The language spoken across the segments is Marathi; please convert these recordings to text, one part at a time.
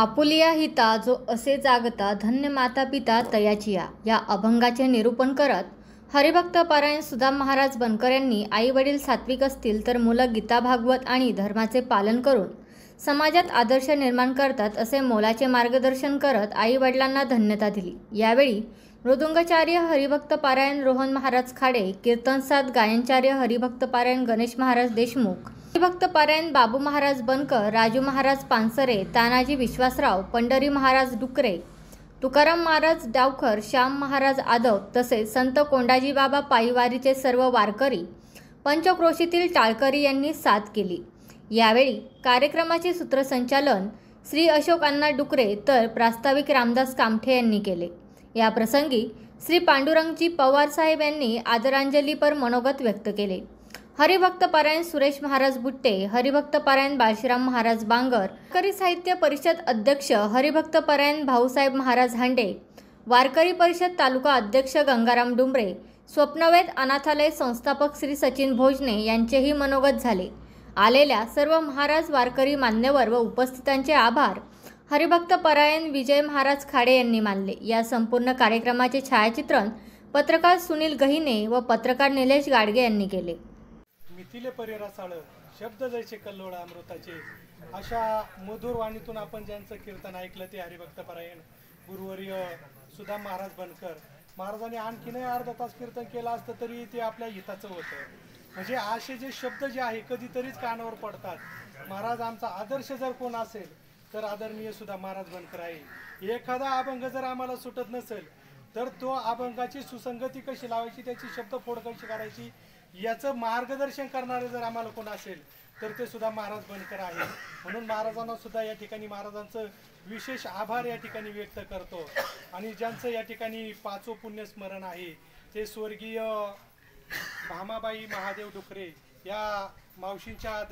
आपुलिया हिता जो असे जागता धन्य माता पिता तयाचिया या अभंगाचे निरूपण करत हरिभक्त पारायण सुदाम महाराज बनकर यांनी आई वडील सात्विक असतील तर मुलं गीता भागवत आणि धर्माचे पालन करून समाजात आदर्श निर्माण करतात असे मोलाचे मार्गदर्शन करत आई वडिलांना धन्यता दिली। यावेळी मृदुंगाचार्य हरिभक्त पारायण रोहन महाराज खाडे, कीर्तनसाद गायनचार्य हरिभक्त पारायण गणेश महाराज देशमुख, हरिभक्त पारायण बाबू महाराज बनकर, राजू महाराज पानसरे, तानाजी विश्वासराव, पंढरी महाराज डुकरे, तुकाराम महाराज डावखर, श्याम महाराज आदव तसेच संत कोंडाजी बाबा पायीवारीचे सर्व वारकरी पंचक्रोशीतील टाळकरी यांनी साथ केली। यावेळी कार्यक्रमाचे सूत्रसंचालन श्री अशोक अण्णा डुकरे तर प्रास्ताविक रामदास कामठे यांनी केले। या प्रसंगी श्री पांडुरंगजी पवार साहेब यांनी आदरांजलीपर मनोगत व्यक्त केले। हरिभक्त पारायण सुरेश महाराज बुट्टे, हरिभक्त पारायण बाळशीराम महाराज बांगर, वारकरी साहित्य परिषद अध्यक्ष हरिभक्त पारायण भाऊसाहेब महाराज हांडे, वारकरी परिषद तालुका अध्यक्ष गंगाराम डुंबरे, स्वप्नवेद अनाथालय संस्थापक श्री सचिन भोजने यांचेही मनोगत झाले। आलेल्या सर्व महाराज वारकरी मान्यवर व उपस्थितांचे आभार हरिभक्त पारायण विजय महाराज खाडे यांनी मानले। या संपूर्ण कार्यक्रमाचे छायाचित्रण पत्रकार सुनील गहिने व पत्रकार निलेश गाडगे यांनी केले। मिथिले परिरसाळ शब्द जैसे कल्लोळ अमृताचे अशा मधुर वाणीतून आपण ज्यांचं कीर्तन ऐकलं ते हरिभक्त पारायण गुरुवर्य सुदाम महाराज बनकर महाराजांनी आणखीनही अर्धा तास कीर्तन केलं असतं तरी ते आपल्या हिताचं होतं। म्हणजे असे जे शब्द जे आहे कधीतरीच कानावर पडतात। महाराज आमचा आदर्श जर कोण असेल तर आदरणीय सुदाम महाराज बनकर आहे। एखादा अभंग जर आम्हाला सुटत नसेल तर तो अभंगाची सुसंगती कशी लावायची, त्याची शब्दफोड कशी करायची याचं मार्गदर्शन करणारे जर आम्हाला कोण असेल तर ते सुदाम महाराज बनकर आहे। म्हणून महाराजांना सुद्धा या ठिकाणी महाराजांचं विशेष आभार या ठिकाणी व्यक्त करतो। आणि ज्यांचं या ठिकाणी पाचवं पुण्यस्मरण आहे ते स्वर्गीय भामाबाई महादेव डुकरे या मावशींच्या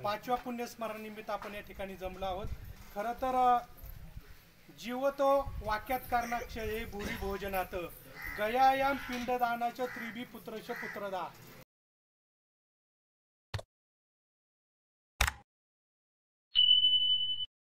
5व्या पुण्यस्मरणानिमित्त आपण या ठिकाणी जमलो आहोत। खरं तर जीवतो वाक्यात कारणाक्षये भूरी भोजनात गयायाम पिंडदानाच्या त्रिभी पुत्रश पुत्रदा